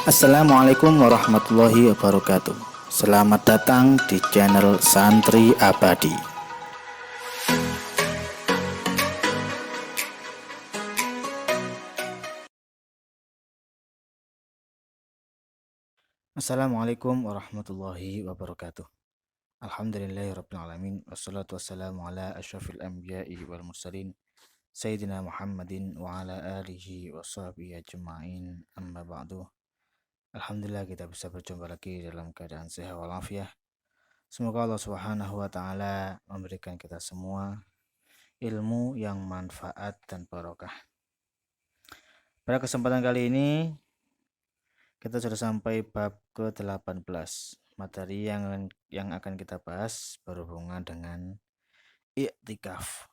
Assalamualaikum warahmatullahi wabarakatuh. Selamat datang di channel Santri Abadi. Assalamualaikum warahmatullahi wabarakatuh. Alhamdulillahirabbil alamin wassalatu wassalamu ala asyrafil anbiya'i wal mursalin sayyidina Muhammadin wa ala alihi washabihi ajma'in. Amma ba'du. Alhamdulillah kita bisa berjumpa lagi dalam keadaan sehat walafiat. Semoga Allah Subhanahu wa taala memberikan kita semua ilmu yang manfaat dan barokah. Pada kesempatan kali ini kita sudah sampai bab ke-18. Materi yang akan kita bahas berhubungan dengan i'tikaf.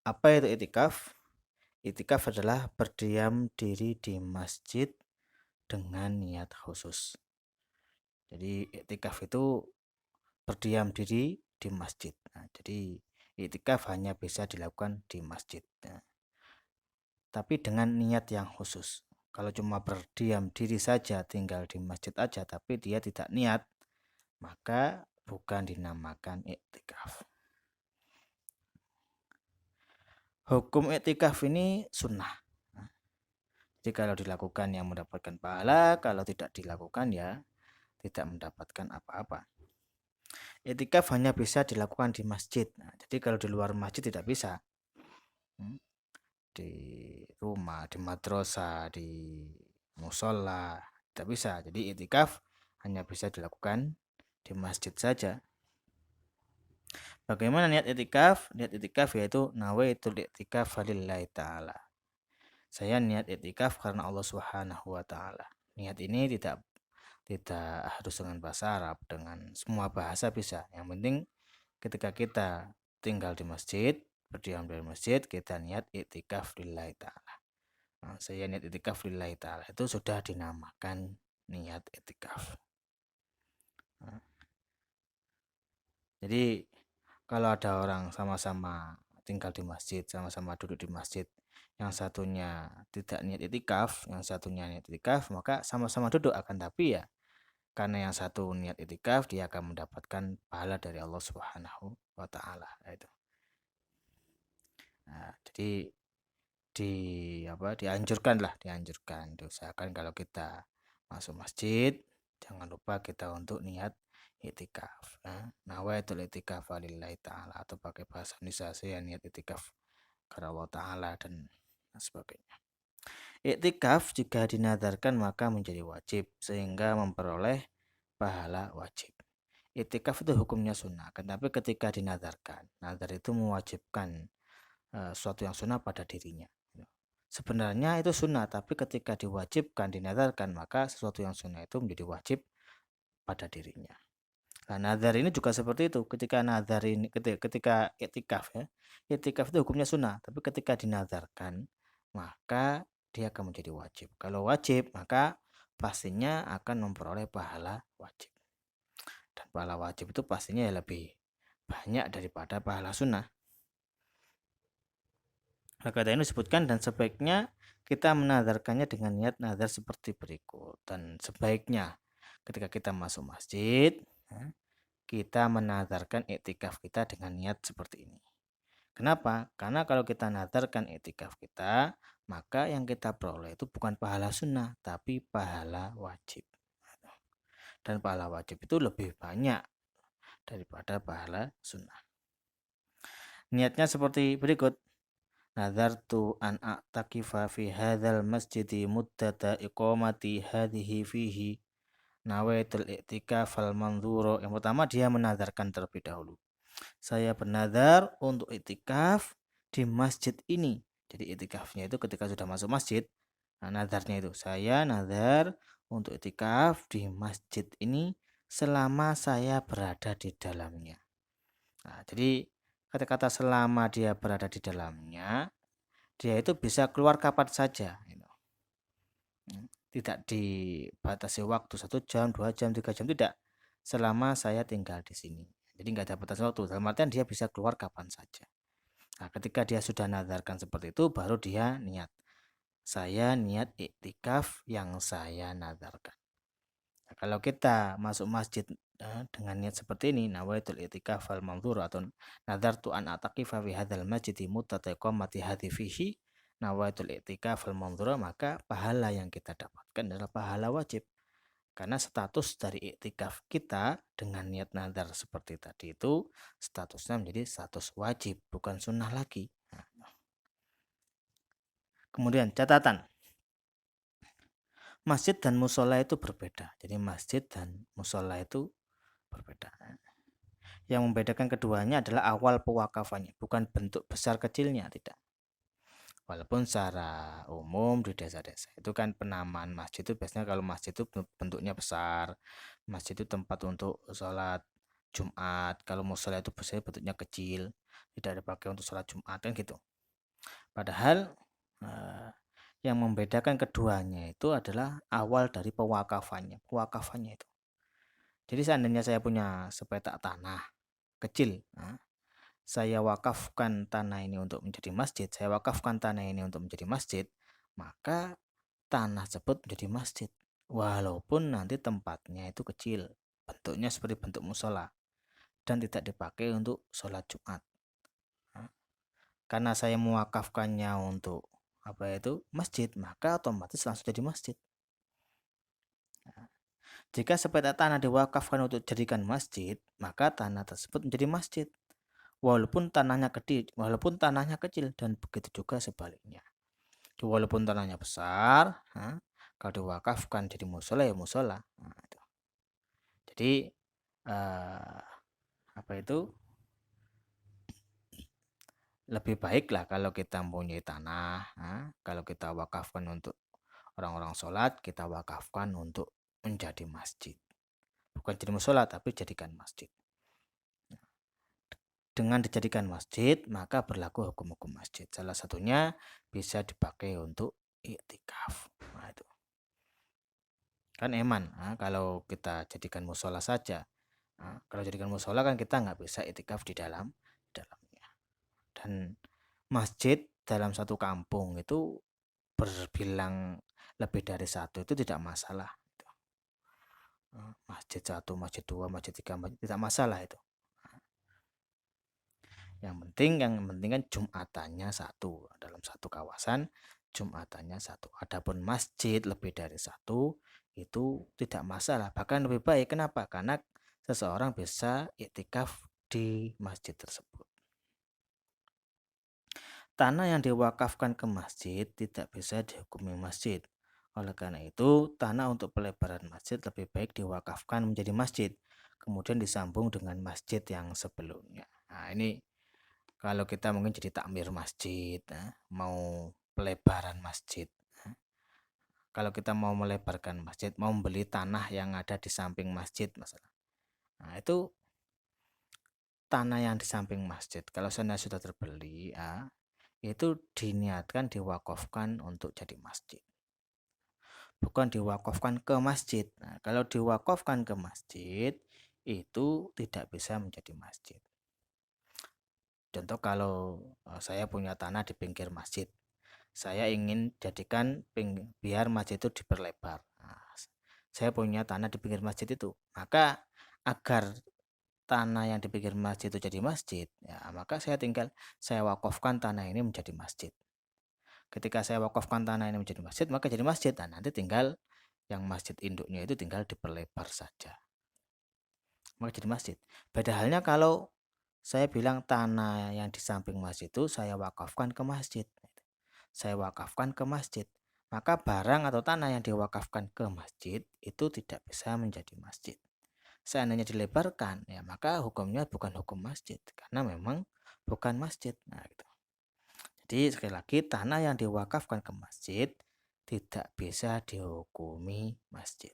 Apa itu i'tikaf? I'tikaf adalah berdiam diri di masjid dengan niat khusus. Jadi i'tikaf itu berdiam diri di masjid. Jadi i'tikaf hanya bisa dilakukan di masjid. Tapi dengan niat yang khusus. Kalau cuma berdiam diri saja, tinggal di masjid aja, tapi dia tidak niat, maka bukan dinamakan i'tikaf. Hukum i'tikaf ini sunnah. Jadi kalau dilakukan yang mendapatkan pahala, kalau tidak dilakukan ya tidak mendapatkan apa-apa. I'tikaf hanya bisa dilakukan di masjid. Jadi kalau di luar masjid tidak bisa. Di rumah, di madrasah, di musola tidak bisa. Jadi i'tikaf hanya bisa dilakukan di masjid saja. Bagaimana niat i'tikaf? Niat i'tikaf yaitu nawaitul i'tikaf lillahi ta'ala. Saya niat i'tikaf karena Allah Subhanahu wa taala. Niat ini tidak harus dengan bahasa Arab, dengan semua bahasa bisa. Yang penting ketika kita tinggal di masjid, berdiam di masjid, kita niat i'tikaf lillahi ta'ala. Saya niat i'tikaf lillahi ta'ala, itu sudah dinamakan niat i'tikaf. Jadi kalau ada orang sama-sama tinggal di masjid, sama-sama duduk di masjid, yang satunya tidak niat i'tikaf, yang satunya niat i'tikaf, maka sama-sama duduk, akan tapi ya karena yang satu niat i'tikaf, dia akan mendapatkan pahala dari Allah Subhanahu wa taala. Jadi dianjurkan, diusahakan kalau kita masuk masjid jangan lupa kita untuk niat i'tikaf. Nawaitul i'tikaf lillahi ta'ala, atau pakai bahasa Indonesia saya niat i'tikaf karena Allah taala dan sebagainya. I'tikaf jika dinadarkan maka menjadi wajib sehingga memperoleh pahala wajib. I'tikaf itu hukumnya sunnah, tapi ketika dinadarkan, nadar itu mewajibkan suatu yang sunnah pada dirinya. Sebenarnya itu sunnah, tapi ketika diwajibkan, dinadarkan, maka sesuatu yang sunnah itu menjadi wajib pada dirinya. Nah, nazar ini juga seperti itu. Ketika nazar ini, ketika i'tikaf ya, i'tikaf itu hukumnya sunnah, tapi ketika dinazarkan, maka dia akan menjadi wajib. Kalau wajib, maka pastinya akan memperoleh pahala wajib. Dan pahala wajib itu pastinya lebih banyak daripada pahala sunnah. Maka ini disebutkan dan sebaiknya kita menazarkannya dengan niat nazar seperti berikut. Dan sebaiknya ketika kita masuk masjid, kita menazarkan i'tikaf kita dengan niat seperti ini. Kenapa? Karena kalau kita nazarkan i'tikaf kita, maka yang kita peroleh itu bukan pahala sunnah, tapi pahala wajib. Dan pahala wajib itu lebih banyak daripada pahala sunnah. Niatnya seperti berikut. Nazartu an a'takifa fi hadzal masjidi muddata iqamati hadhihi fihi nawaitul i'tikaf al manzuro. Yang pertama dia menazarkan terlebih dahulu. Saya bernazar untuk i'tikaf di masjid ini. Jadi i'tikafnya itu ketika sudah masuk masjid. Nah, nazarnya itu saya nazar untuk i'tikaf di masjid ini selama saya berada di dalamnya. Nah, jadi kata-kata selama dia berada di dalamnya, dia itu bisa keluar kapan saja. Tidak dibatasi waktu 1 jam, 2 jam, 3 jam, tidak. Selama saya tinggal di sini. Jadi nggak ada batas waktu. Dalam artian dia bisa keluar kapan saja. Nah, ketika dia sudah nazarkan seperti itu, baru dia niat. saya niat iktikaf yang saya nadarkan. Nah, kalau kita masuk masjid dengan niat seperti ini, nawaitul i'tikaf al manzur atau nadartu an ataqifa fi hadzal masjid mutataqamati hadhi fihi nawaitul i'tikaf al manzur, maka pahala yang kita dapatkan adalah pahala wajib. Karena status dari iktikaf kita dengan niat nadar seperti tadi itu statusnya menjadi status wajib, bukan sunnah lagi. Nah, kemudian catatan, masjid dan musola itu berbeda. Jadi masjid dan musola itu berbeda. Yang membedakan keduanya adalah awal pewakafannya, bukan bentuk besar kecilnya, tidak. Walaupun secara umum di desa-desa itu kan penamaan masjid itu biasanya kalau masjid itu bentuknya besar, masjid itu tempat untuk sholat Jumat, kalau musola itu biasanya bentuknya kecil, tidak dipakai untuk sholat Jumat kan gitu. Padahal yang membedakan keduanya itu adalah awal dari pewakafannya itu. Jadi seandainya saya punya sepetak tanah kecil, saya wakafkan tanah ini untuk menjadi masjid, maka tanah tersebut menjadi masjid. Walaupun nanti tempatnya itu kecil, bentuknya seperti bentuk musola dan tidak dipakai untuk sholat Jumat. Karena saya mewakafkannya untuk masjid, maka otomatis langsung jadi masjid. Jika sepetak tanah diwakafkan untuk jadikan masjid, maka tanah tersebut menjadi masjid. Walaupun tanahnya kecil dan begitu juga sebaliknya. Walaupun tanahnya besar, kalau diwakafkan jadi musola ya musola. Jadi lebih baiklah kalau kita mempunyai tanah, kalau kita wakafkan untuk orang-orang sholat, kita wakafkan untuk menjadi masjid. Bukan jadi musola tapi jadikan masjid. Dengan dijadikan masjid, maka berlaku hukum-hukum masjid. Salah satunya bisa dipakai untuk iktikaf. Nah, itu. Kan eman, kalau kita jadikan musola saja. Kalau jadikan musola kan kita nggak bisa iktikaf di dalamnya. Dan masjid dalam satu kampung itu berbilang lebih dari satu itu tidak masalah. Masjid satu, masjid dua, masjid tiga, tidak masalah itu. Yang penting kan jumatannya satu dalam satu kawasan, jumatannya satu. Adapun masjid lebih dari satu itu tidak masalah, bahkan lebih baik. Kenapa? Karena seseorang bisa iktikaf di masjid tersebut. Tanah yang diwakafkan ke masjid tidak bisa dihukumi masjid. Oleh karena itu, tanah untuk pelebaran masjid lebih baik diwakafkan menjadi masjid, kemudian disambung dengan masjid yang sebelumnya. Nah, ini kalau kita mungkin jadi takmir masjid, mau pelebaran masjid. Kalau kita mau melebarkan masjid, mau membeli tanah yang ada di samping masjid masalah. Nah, itu tanah yang di samping masjid, kalau sana sudah terbeli, itu diniatkan diwakafkan untuk jadi masjid. Bukan diwakafkan ke masjid. Nah, kalau diwakafkan ke masjid, itu tidak bisa menjadi masjid. Contoh kalau saya punya tanah di pinggir masjid, saya ingin jadikan biar masjid itu diperlebar. Nah, saya punya tanah di pinggir masjid itu, maka agar tanah yang di pinggir masjid itu jadi masjid, ya maka saya wakafkan tanah ini menjadi masjid. Ketika saya wakafkan tanah ini menjadi masjid, maka jadi masjid. Nah, nanti tinggal yang masjid induknya itu tinggal diperlebar saja, maka jadi masjid. Beda halnya kalau saya bilang tanah yang di samping masjid itu saya wakafkan ke masjid. Maka barang atau tanah yang diwakafkan ke masjid itu tidak bisa menjadi masjid. Seandainya dilebarkan, ya maka hukumnya bukan hukum masjid karena memang bukan masjid. Nah, gitu. Jadi sekali lagi, tanah yang diwakafkan ke masjid tidak bisa dihukumi masjid.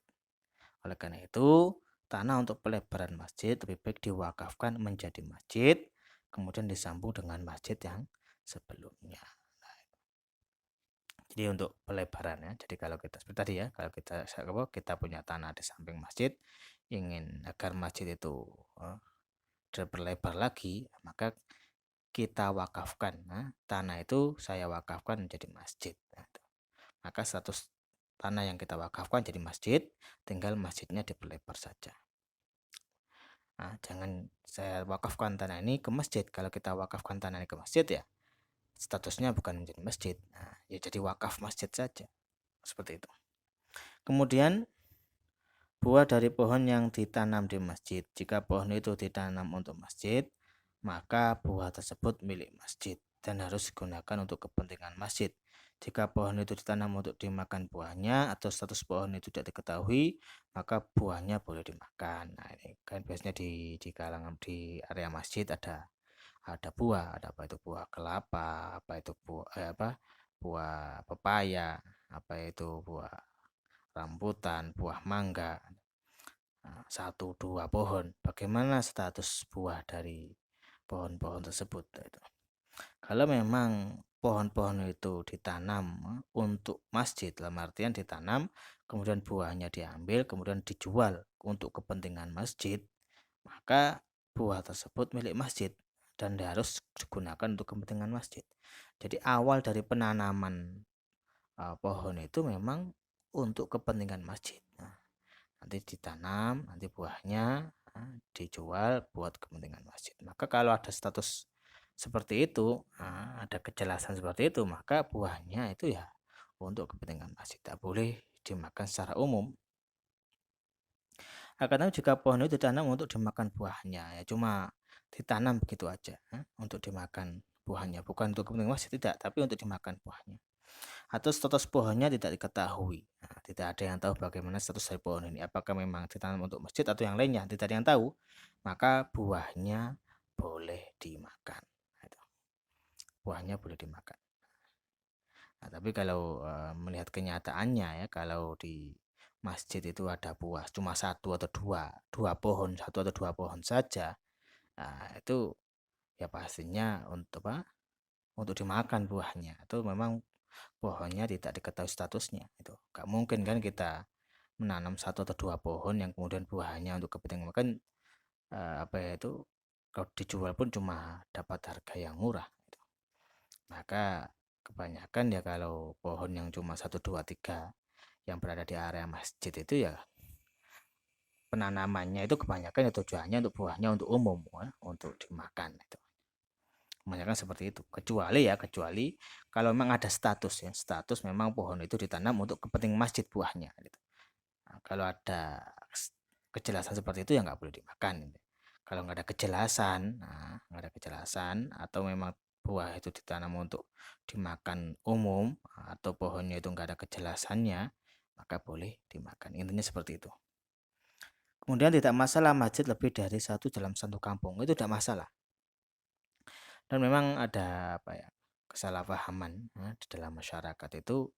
Oleh karena itu, tanah untuk pelebaran masjid lebih baik diwakafkan menjadi masjid, kemudian disambung dengan masjid yang sebelumnya. Jadi untuk pelebaran ya. Jadi kalau kita seperti tadi ya, kalau kita punya tanah di samping masjid, ingin agar masjid itu berlebar lagi, maka kita wakafkan. Tanah itu saya wakafkan menjadi masjid. maka status tanah yang kita wakafkan jadi masjid, tinggal masjidnya diperlebar saja. Nah, jangan saya wakafkan tanah ini ke masjid. Kalau kita wakafkan tanah ini ke masjid ya statusnya bukan menjadi masjid. Nah, ya jadi wakaf masjid saja. Seperti itu. Kemudian buah dari pohon yang ditanam di masjid. Jika pohon itu ditanam untuk masjid, maka buah tersebut milik masjid dan harus digunakan untuk kepentingan masjid. Jika pohon itu ditanam untuk dimakan buahnya atau status pohon itu tidak diketahui, maka buahnya boleh dimakan. Nah, ini kan biasanya di kalangan di area masjid ada buah, ada apa itu buah kelapa, apa itu buah pepaya, apa itu buah rambutan, buah mangga. Nah, 1-2 pohon. Bagaimana status buah dari pohon-pohon tersebut? Kalau memang pohon-pohon itu ditanam untuk masjid, dalam artian ditanam, kemudian buahnya diambil, kemudian dijual untuk kepentingan masjid, maka buah tersebut milik masjid dan harus digunakan untuk kepentingan masjid. Jadi awal dari penanaman pohon itu memang untuk kepentingan masjid. Nah, nanti ditanam, nanti buahnya dijual buat kepentingan masjid. Maka kalau ada status seperti itu, ada kejelasan seperti itu, maka buahnya itu ya untuk kepentingan masjid, tak boleh dimakan secara umum. Kadang jika pohon itu ditanam untuk dimakan buahnya, ya cuma ditanam begitu aja untuk dimakan buahnya, bukan untuk kepentingan masjid, tidak, tapi untuk dimakan buahnya. Atau status pohonnya tidak diketahui. Nah, tidak ada yang tahu bagaimana status dari pohon ini, apakah memang ditanam untuk masjid atau yang lainnya, tidak ada yang tahu, maka buahnya boleh dimakan. Buahnya boleh dimakan. Nah, tapi kalau melihat kenyataannya ya, kalau di masjid itu ada buah cuma 1 atau 2 pohon saja, nah, itu ya pastinya untuk dimakan buahnya. Itu memang pohonnya tidak diketahui statusnya. Itu gak mungkin kan kita menanam 1 atau 2 pohon yang kemudian buahnya untuk kepentingan makan, kalau dijual pun cuma dapat harga yang murah. Maka kebanyakan ya kalau pohon yang cuma 1, 2, 3 yang berada di area masjid itu ya penanamannya itu kebanyakan ya tujuannya untuk buahnya untuk umum untuk dimakan itu. Kebanyakan seperti itu. Kecuali kalau memang ada status ya, status memang pohon itu ditanam untuk kepentingan masjid buahnya gitu. Nah, kalau ada kejelasan seperti itu ya nggak boleh dimakan gitu. Kalau nggak ada kejelasan atau memang buah itu ditanam untuk dimakan umum atau pohonnya itu nggak ada kejelasannya, maka boleh dimakan. Intinya seperti itu. Kemudian tidak masalah masjid lebih dari satu dalam satu kampung, itu tidak masalah. Dan memang ada kesalahpahaman di dalam masyarakat itu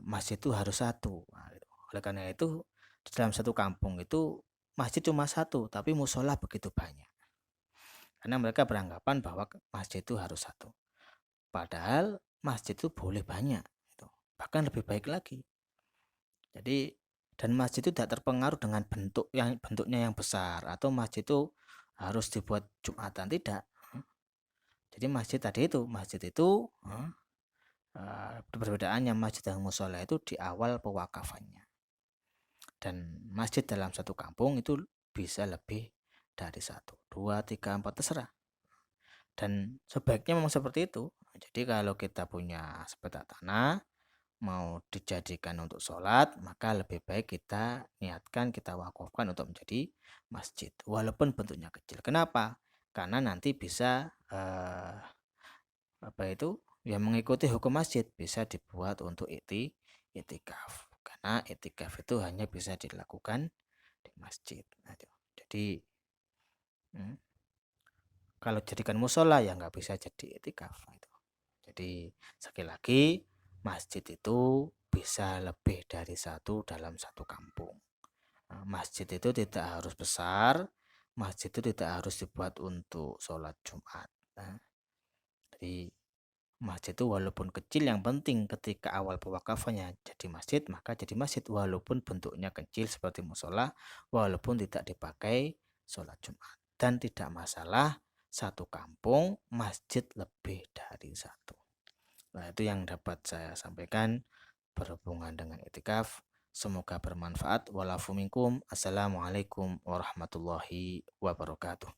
masjid itu harus satu. Nah, gitu. Oleh karena itu di dalam satu kampung itu masjid cuma satu, tapi musola begitu banyak. Karena mereka beranggapan bahwa masjid itu harus satu. Padahal masjid itu boleh banyak, gitu. Bahkan lebih baik lagi. Jadi dan masjid itu tidak terpengaruh dengan bentuknya yang besar atau masjid itu harus dibuat Jumatan, tidak. Jadi masjid itu perbedaannya masjid dan musola itu di awal pewakafannya. Dan masjid dalam satu kampung itu bisa lebih dari 1, 2, 3, 4 terserah. Dan sebaiknya memang seperti itu. Jadi kalau kita punya sepetak tanah mau dijadikan untuk sholat, maka lebih baik kita niatkan, kita wakafkan untuk menjadi masjid walaupun bentuknya kecil. Kenapa? Karena nanti bisa mengikuti hukum masjid, bisa dibuat untuk itikaf. Karena itikaf itu hanya bisa dilakukan di masjid. Nah, jadi kalau jadikan musola ya nggak bisa jadi itikaf. Jadi sekali lagi masjid itu bisa lebih dari satu dalam satu kampung. Masjid itu tidak harus besar, masjid itu tidak harus dibuat untuk sholat Jumat. Jadi masjid itu walaupun kecil, yang penting ketika awal pewakafannya jadi masjid, maka jadi masjid walaupun bentuknya kecil seperti musola, walaupun tidak dipakai sholat Jumat. Dan tidak masalah satu kampung masjid lebih dari satu. Nah, itu yang dapat saya sampaikan berhubungan dengan itikaf. Semoga bermanfaat. Walafu minkum. Assalamualaikum warahmatullahi wabarakatuh.